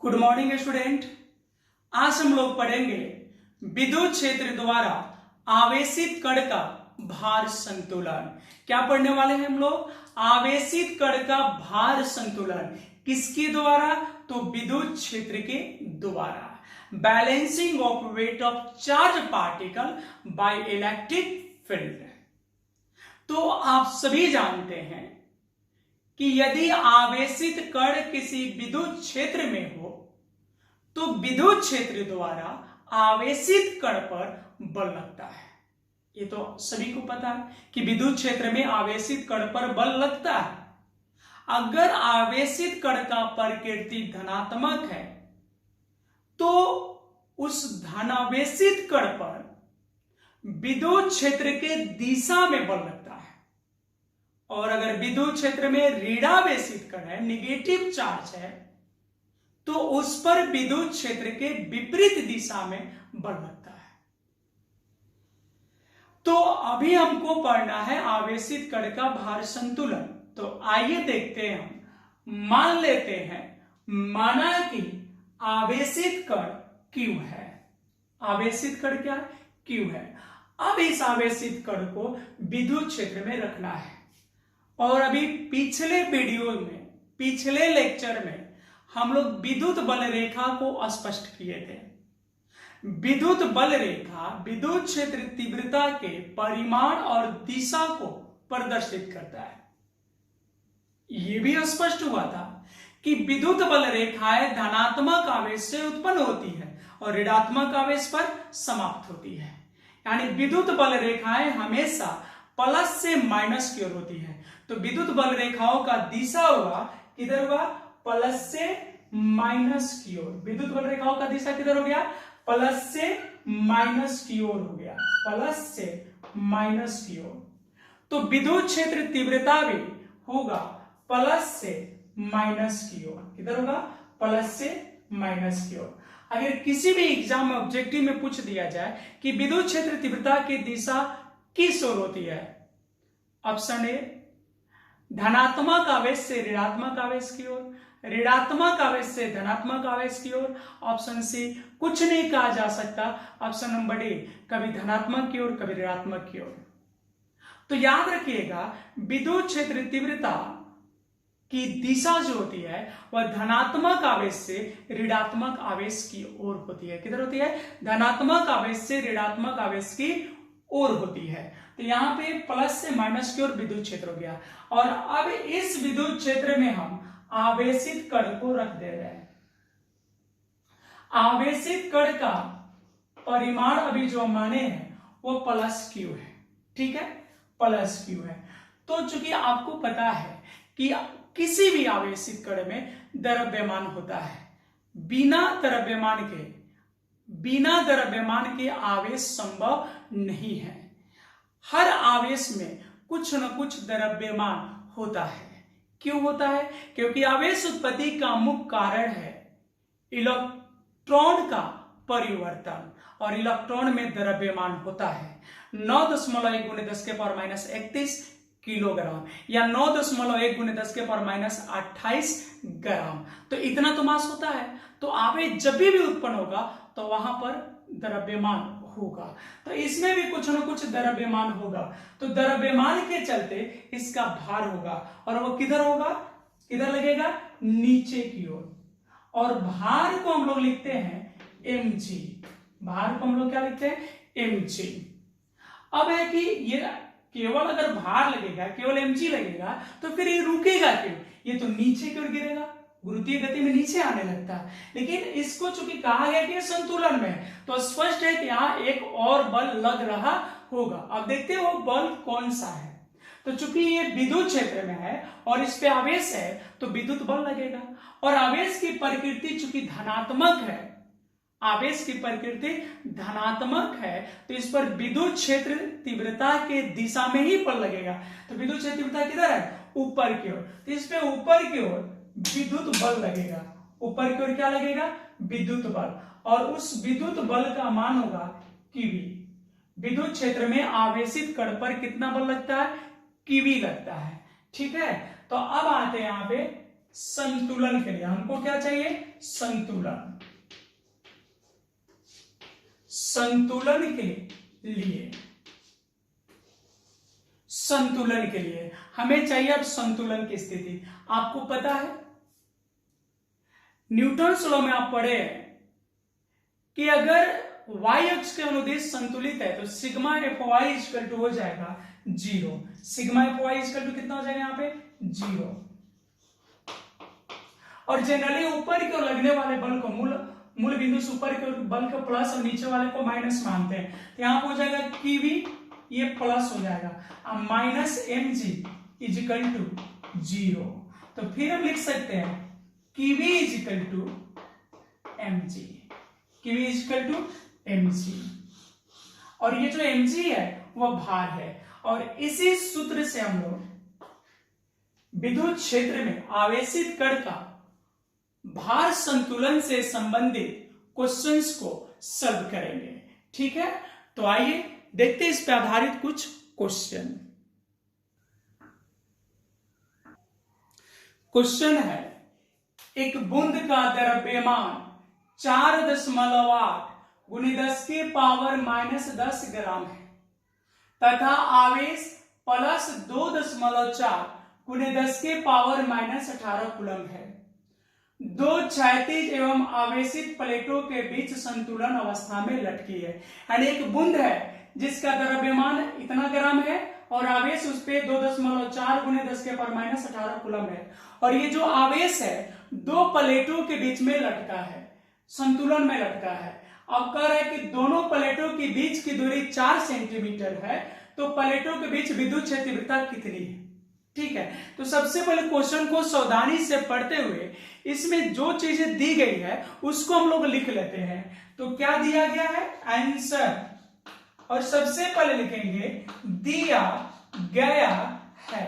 Good morning student. आज हम लोग पढ़ेंगे विद्युत क्षेत्र द्वारा आवेशित कण का भार संतुलन। क्या पढ़ने वाले हैं हम लोग? आवेशित कण का भार संतुलन किसके द्वारा? तो विद्युत क्षेत्र के द्वारा। Balancing of weight of charge particle by electric field. तो आप सभी जानते हैं कि यदि आवेशित कण किसी विद्युत क्षेत्र में हो तो विद्युत क्षेत्र द्वारा आवेशित कण पर बल लगता है। ये तो सभी को पता है कि विद्युत क्षेत्र में आवेशित कण पर बल लगता है। अगर आवेशित कण का प्रकृति धनात्मक है तो उस धनावेशित कण पर विद्युत क्षेत्र के दिशा में बल लगता है, और अगर विद्युत क्षेत्र में ऋणावेशित कण है, निगेटिव चार्ज है, तो उस पर विद्युत क्षेत्र के विपरीत दिशा में बल लगता है। तो अभी हमको पढ़ना है आवेशित कण का भार संतुलन। तो आइए देखते हैं। हम मान लेते हैं, माना कि आवेशित कण Q है। आवेशित कण क्या है? Q है। अब इस आवेशित कण को विद्युत क्षेत्र में रखना है। और अभी पिछले वीडियो में, पिछले लेक्चर में हम लोग विद्युत बल रेखा को स्पष्ट किए थे। विद्युत बल रेखा विद्युत क्षेत्र तीव्रता के परिमाण और दिशा को प्रदर्शित करता है। यह भी स्पष्ट हुआ था कि विद्युत बल रेखाएं धनात्मक आवेश से उत्पन्न होती है और ऋणात्मक आवेश पर समाप्त होती है। यानी विद्युत बल रेखाएं हमेशा प्लस से माइनस की ओर होती है। तो विद्युत बल रेखाओं का दिशा हुआ, किधर हुआ? प्लस से माइनस की ओर। विद्युत बल रेखाओं का दिशा किधर हो गया? प्लस से माइनस की ओर हो गया। प्लस से माइनस की ओर। तो विद्युत क्षेत्र तीव्रता भी होगा प्लस से माइनस की ओर। किधर होगा? प्लस से माइनस की ओर। अगर किसी भी एग्जाम में ऑब्जेक्टिव में पूछ दिया जाए कि विद्युत क्षेत्र तीव्रता की दिशा किस ओर होती है? ऑप्शन ए धनात्मक आवेश से ऋणात्मक आवेश की ओर, ऋणात्मक आवेश से धनात्मक आवेश की ओर। ऑप्शन सी कुछ नहीं कहा जा सकता। ऑप्शन नंबर डी कभी धनात्मक की ओर कभी ऋणात्मक की ओर। तो याद रखिएगा, विद्युत क्षेत्र तीव्रता की दिशा जो होती है वह धनात्मक आवेश से ऋणात्मक आवेश की ओर होती है। किधर होती है? धनात्मक आवेश से ऋणात्मक आवेश की ओर होती है। तो यहां पे प्लस से माइनस की ओर विद्युत क्षेत्र हो गया। और अब इस विद्युत क्षेत्र में हम आवेशित कण को रख दे रहे हैं। आवेशित कण का परिमाण अभी जो माने हैं वो प्लस Q है। ठीक है, प्लस Q है। तो चूंकि आपको पता है कि किसी भी आवेशित कण में द्रव्यमान होता है, बिना द्रव्यमान के आवेश संभव नहीं है। हर आवेश में कुछ न कुछ द्रव्यमान होता है। क्यों होता है? क्योंकि आवेश उत्पत्ति का मुख्य कारण है इलेक्ट्रॉन का परिवर्तन, और इलेक्ट्रॉन में द्रव्यमान होता है 9.1 × 10⁻31 किलोग्राम या 9.1 × 10⁻28 ग्राम। तो इतना तो मास होता है। तो आवेश जब भी उत्पन्न होगा तो वहां पर द्रव्यमान होगा। तो इसमें भी कुछ न कुछ द्रव्यमान होगा। तो द्रव्यमान के चलते इसका भार होगा, और वो किधर होगा? किधर लगेगा? नीचे की ओर। और भार को हम लोग लिखते हैं mg। भार को हम लोग क्या लिखते हैं? mg। अब है कि ये केवल अगर भार लगेगा, केवल mg लगेगा, तो फिर ये रुकेगा क्यों? ये तो नीचे की ओर गिरेगा, गुरुत्वीय गति में नीचे आने लगता है। लेकिन इसको चूंकि कहा गया कि संतुलन में, तो स्पष्ट है कि यहां एक और बल लग रहा होगा। अब देखते हैं वो बल कौन सा है। तो चूंकि ये विद्युत क्षेत्र में है और इस पे आवेश है तो विद्युत बल लगेगा। और आवेश की प्रकृति चूंकि धनात्मक है, आवेश की प्रकृति धनात्मक है, तो इस पर विद्युत क्षेत्र तीव्रता के दिशा में ही बल लगेगा। तो विद्युत क्षेत्र तीव्रता किधर है? ऊपर की ओर। तो इस पे ऊपर की ओर विद्युत बल लगेगा। ऊपर की ओर क्या लगेगा? विद्युत बल। और उस विद्युत बल का मान होगा Qv। विद्युत क्षेत्र में आवेशित कण पर कितना बल लगता है? Qv लगता है। ठीक है, तो अब आते हैं यहां पे संतुलन के लिए हमको क्या चाहिए, संतुलन, संतुलन के लिए, संतुलन के लिए हमें चाहिए अब संतुलन की स्थिति। आपको पता है न्यूटन्स लॉ में आप पढ़े हैं कि अगर y अक्ष के अनुदिश संतुलित है तो sigma F Y equal to हो जाएगा 0। Sigma F Y equal to कितना हो जाएगा यहाँ पे 0। और जनरली ऊपर की ओर लगने वाले बल को मूल बिंदु से ऊपर के बल को प्लस और नीचे वाले को माइनस मानते हैं, तो यहाँ पे हो जाएगा QV, ये प्लस हो जाएगा, माइनस mg इजिकल टू 0। तो फिर हम लिख सकते हैं QV is equal to mg, QV is equal to mg, और ये जो mg है वह भार है। और इसी सूत्र से हम लोग विद्युत क्षेत्र में आवेशित कण का भार संतुलन से संबंधित क्वेश्चंस को सॉल्व करेंगे। ठीक है, तो आइए देखते हैं इस पे आधारित कुछ क्वेश्चन। क्वेश्चन है, एक बूंद का द्रव्यमान 4.8 गुनी 10 के पावर -10 ग्राम है तथा आवेश प्लस 2.4 गुनी 10 के पावर -18 कूलम है। दो क्षैतिज एवं आवेशित प्लेटों के बीच संतुलन अवस्था में लटकी है। यानी एक बूंद है जिसका द्रव्यमान इतना ग्राम है और आवेश उस पे 2.4 गुने 10 के पावर -18 कूलम है, और ये जो आवेश है दो प्लेटों के बीच में लटका है, संतुलन में लटका है। अब कह रहा है कि दोनों प्लेटों के बीच की दूरी 4 सेंटीमीटर है, तो प्लेटों के बीच विद्युत क्षेत्रफलता कितनी है। ठीक है, तो सबसे पहले क्वेश्चन को सावधानी से पढ़ते हुए इसमें जो चीजें दी गई है उसको हम लोग लिख लेते हैं। तो क्या दिया गया है, आंसर, और सबसे पहले लिखेंगे दिया गया है।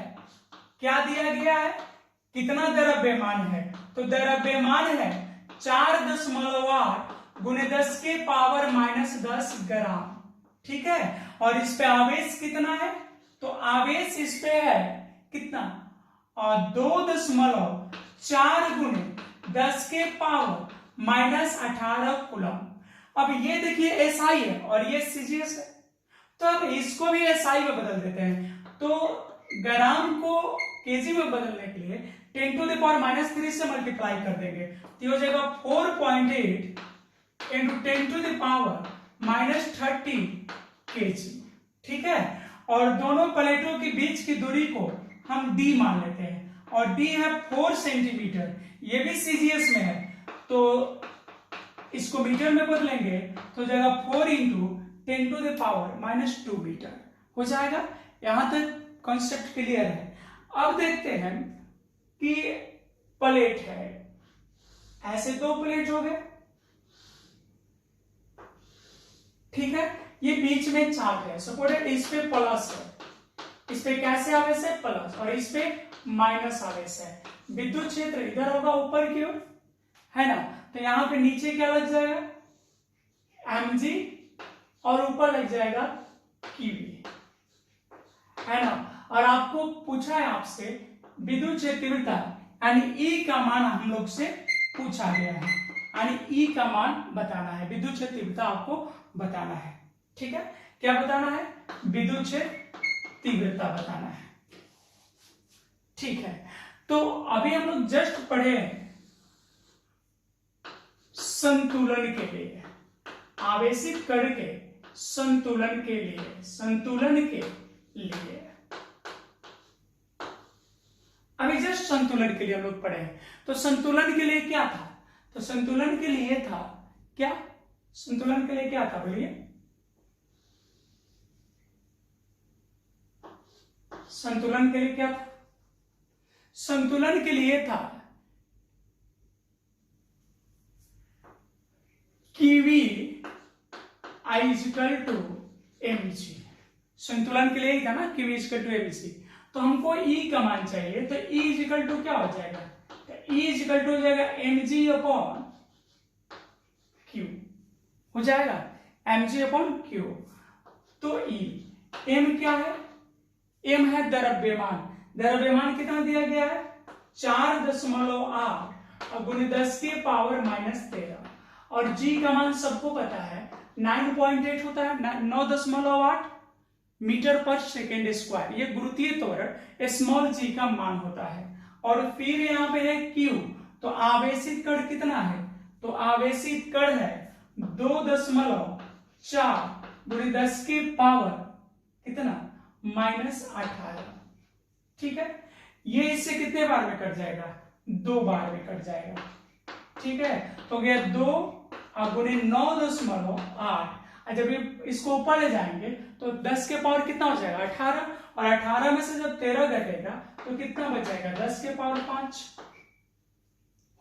क्या दिया गया है, कितना द्रव्यमान है, तो द्रव्यमान है 4.8 गुने 10 के पावर -10 ग्राम। ठीक है, और इस पे आवेश कितना है, तो आवेश इस पे है कितना, 2.4 गुने 10 के पावर -18 कूलम। अब ये देखिए एसआई है और ये सीजीएस है, तो अब इसको भी एसआई में बदल देते हैं। तो ग्राम को केजी में बदलने के लिए 10⁻³ से मल्टीप्लाई कर देंगे, तो हो जाएगा 4.8 × 10⁻30 केजी। ठीक है, और दोनों प्लेटों के बीच की दूरी को हम d मान लेते हैं, और d है 4 सेंटीमीटर, ये भी सीजीएस में है, तो इसको मीटर में बदलेंगे तो हो जाएगा 4 × 10⁻² मीटर हो जाएगा। यहां तक कॉन्सेप्ट क्लियर है। अब देखते हैं कि प्लेट है, ऐसे दो प्लेट हो गए। ठीक है, ये बीच में चार्ज है, सपोर्टेड, इस पे प्लस है, इस पे कैसे आवेश है प्लस, और इस पे माइनस आवेश है। विद्युत क्षेत्र इधर होगा ऊपर की ओर, है ना, तो यहां पे नीचे क्या लग जाएगा, mg, और ऊपर लग जाएगा QV, है ना। और आपको पूछा है आपसे विद्युत क्षेत्रफलता, यानी E का मान हम लोग से पूछा गया है, यानी E का मान बताना है, विद्युत क्षेत्रफलता आपको बताना है। ठीक है, क्या बताना है, विद्युत क्षेत्र तीव्रता बताना है। ठीक है, तो अभी हम लोग जस्ट पढ़े संतुलन के लिए, आवेशित कण के संतुलन के लिए, संतुलन के लिए अभी जस्ट संतुलन के लिए हम लोग पढ़े हैं। तो संतुलन के लिए क्या था, तो संतुलन के लिए था क्या, संतुलन के लिए क्या था बोलिए, संतुलन के लिए क्या था, संतुलन के लिए था QV mg, संतुलन के लिए ही था ना QV mg। तो हमको E का मान चाहिए, तो E क्या हो जाएगा, तो E हो जाएगा mg/q हो जाएगा, mg/q। तो E, m क्या है, m है द्रव्यमान, द्रव्यमान कितना दिया गया है 4.8 और गुने 10 के पावर -13। और जी का मान सबको पता है 9.8 होता है, 9.8 मीटर पर सेकेंड स्क्वायर। ये गुरुत्वीय त्वरण स्मॉल जी का मान होता है। और फिर यहाँ पे है क्यू, तो आवेशित कण कितना है, तो आवेशित कण है 2.4 गुणे 10 के पावर कितना -18। ठीक है, ये इससे कितने बार में कट जाएगा, 2 बार में कट जाएगा। ठीक है, तो गया 2 गुणे 9.8। जब इसको ऊपर ले जाएंगे तो 10 के पावर कितना हो जाएगा 18, और 18 में से जब 13 घटेगा तो कितना बच जाएगा 10 के पावर 5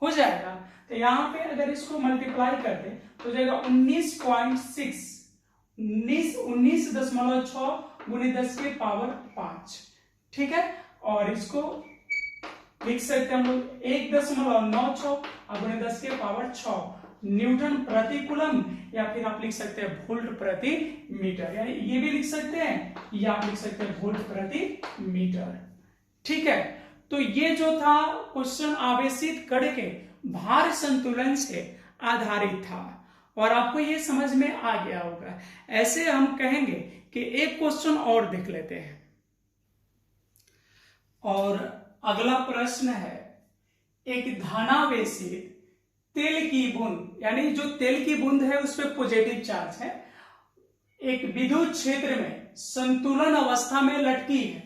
हो जाएगा। तो यहाँ पे अगर इसको मल्टीप्लाई कर दे तो जाएगा 19.6 19.6 गुणे 10 के पावर 5। ठीक है, और इसको लिख सकते हैं हम लोग 1.96 गुणे 10 के पावर 6 न्यूटन प्रति कूलम, या फिर आप लिख सकते हैं वोल्ट प्रति मीटर, यानी ये भी लिख सकते हैं या आप लिख सकते हैं वोल्ट प्रति मीटर। ठीक है, तो ये जो था क्वेश्चन आवेशित कण के भार संतुलन से आधारित था और आपको ये समझ में आ गया होगा। ऐसे हम कहेंगे कि एक क्वेश्चन और देख लेते हैं। और अगला प्रश्न है, एक धनावेशित तेल की बूंद, यानी जो तेल की बूंद है उस पर पॉजिटिव चार्ज है, एक विद्युत क्षेत्र में संतुलन अवस्था में लटकी है।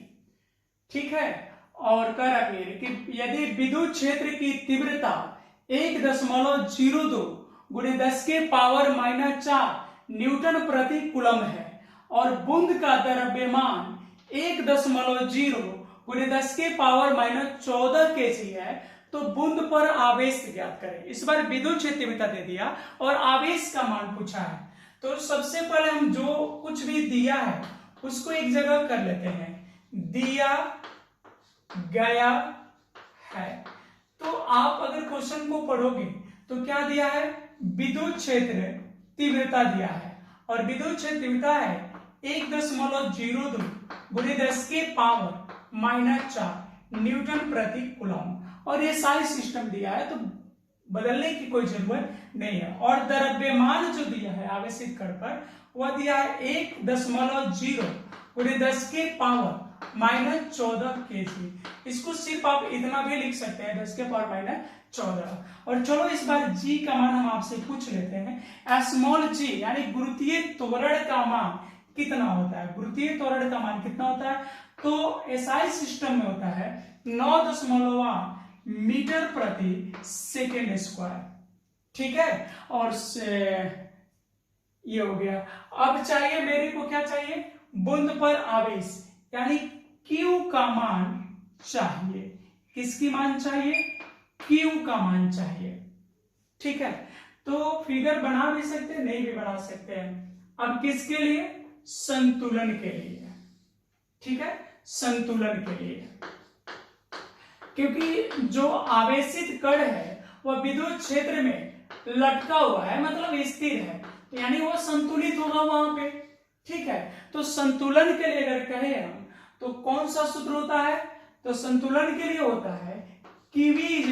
ठीक है, और कह रहा है कि यदि विद्युत क्षेत्र की तीव्रता 1.02 गुणे 10 के पावर -4 न्यूटन प्रति कूलम है और बूंद का द्रव्यमान 1.0 गुणे 10 के पावर -14 केजी है, तो बूंद पर आवेश ज्ञात करें। इस बार विद्युत क्षेत्र तीव्रता दे दिया और आवेश का मान पूछा है। तो सबसे पहले हम जो कुछ भी दिया है उसको एक जगह कर लेते हैं। दिया गया है, तो आप अगर क्वेश्चन को पढ़ोगे तो क्या दिया है, विद्युत क्षेत्र तीव्रता दिया है और विद्युत क्षेत्र तीव्रता है 1.02 गुणे 10 के पावर -4 न्यूटन प्रति कूलम, और ये सारी सिस्टम दिया है तो बदलने की कोई जरूरत नहीं है। और द्रव्यमान जो दिया है आवेशित कण पर वह दिया है 1.0 गुणे 10 के पावर -14 केजी। इसको सिर्फ आप इतना भी लिख सकते हैं 10 के पावर -14। और चलो इस बार जी का मान हम आपसे पूछ लेते हैं। स्मॉल जी यानी गुरुत्वीय त्वरण का मान कितना होता है, गुरुत्वीय त्वरण का मान कितना होता है, तो एसआई सिस्टम में होता है 9.8 मीटर प्रति सेकेंड स्क्वायर। ठीक है, और ये हो गया। अब चाहिए मेरे को क्या चाहिए, बूंद पर आवेश यानी Q का मान चाहिए। किसकी मान चाहिए, Q का मान चाहिए। ठीक है, तो फिगर बना भी सकते हैं, नहीं भी बना सकते हैं। अब किसके लिए, संतुलन के लिए। ठीक है, संतुलन के लिए, क्योंकि जो आवेशित कण है वह विद्युत क्षेत्र में लटका हुआ है, मतलब स्थिर है, यानी वह संतुलित होगा वहां पे। ठीक है, तो संतुलन के लिए अगर कहें हम तो कौन सा सूत्र होता है, तो संतुलन के लिए होता है Qv =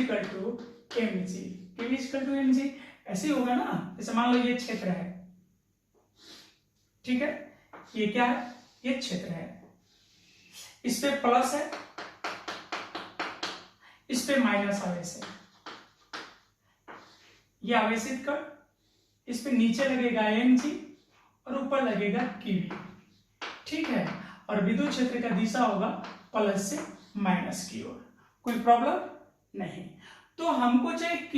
mg। Qv = mg ऐसे होगा ना, जैसे मान लो ये क्षेत्र है। ठीक है, ये क्या है, ये क्षेत्र है, इस पे प्लस है, इस पे माइनस आवेश है। ये आवेशित कण, इस पे नीचे लगेगा mg और ऊपर लगेगा Qv। ठीक है, और विद्युत क्षेत्र का दिशा होगा प्लस से माइनस की ओर। कोई प्रॉब्लम नहीं। तो हमको चाहिए Q,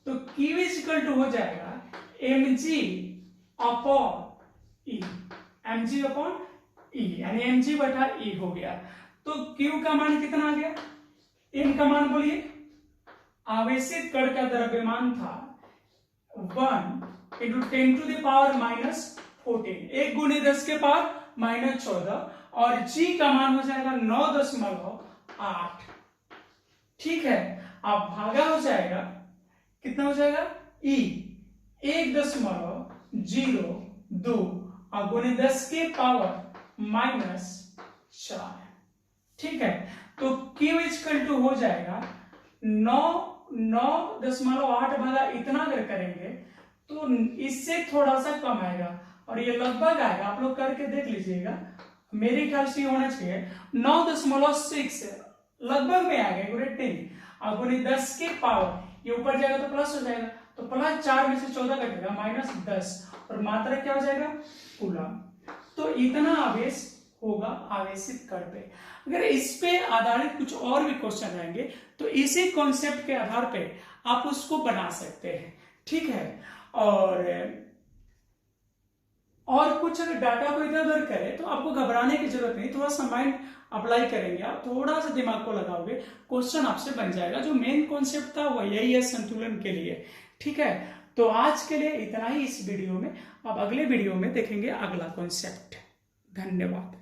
तो Q = हो जाएगा mg/e, mg/e यानी mg/e हो गया। तो Q का मान कितना आ गया, m का मान बोलिए, आवेशित कण का द्रव्यमान था 1 × 10⁻⁻14 1 गुणे 10 के पावर -14, और g का मान हो जाएगा 9.8। ठीक है, अब भागा हो जाएगा, कितना हो जाएगा, e 1.02 और गुणे 10 के पावर -4। ठीक है, तो Q = हो जाएगा 9.8 भागा इतना अगर करेंगे तो इससे थोड़ा सा कम आएगा और ये लगभग आएगा, आप लोग करके देख लीजिएगा, मेरे ख्याल से होना चाहिए 9.6 लगभग में आएगा, एक्यूरेट नहीं। अब 10 के पावर ये ऊपर जाएगा तो प्लस हो जाएगा, तो प्लस 4 में से 14 कटेगा -10 और मात्रा क्या हो जाएगा कूलम। तो इतना आवेश होगा आवेशित कण पे। अगर इस पे आधारित कुछ और भी क्वेश्चन रहेंगे तो इसी कॉन्सेप्ट के आधार पे आप उसको बना सकते हैं, ठीक है। और कुछ अगर डाटा को इधर उधर करे तो आपको घबराने की जरूरत नहीं, थोड़ा सा माइंड अप्लाई करेंगे आप, थोड़ा सा दिमाग को लगाओगे, क्वेश्चन आपसे बन जाएगा। जो मेन कॉन्सेप्ट था वो यही है संतुलन के लिए, ठीक है। तो आज के लिए इतना ही इस वीडियो में, अब अगले वीडियो में देखेंगे अगला कॉन्सेप्ट। धन्यवाद।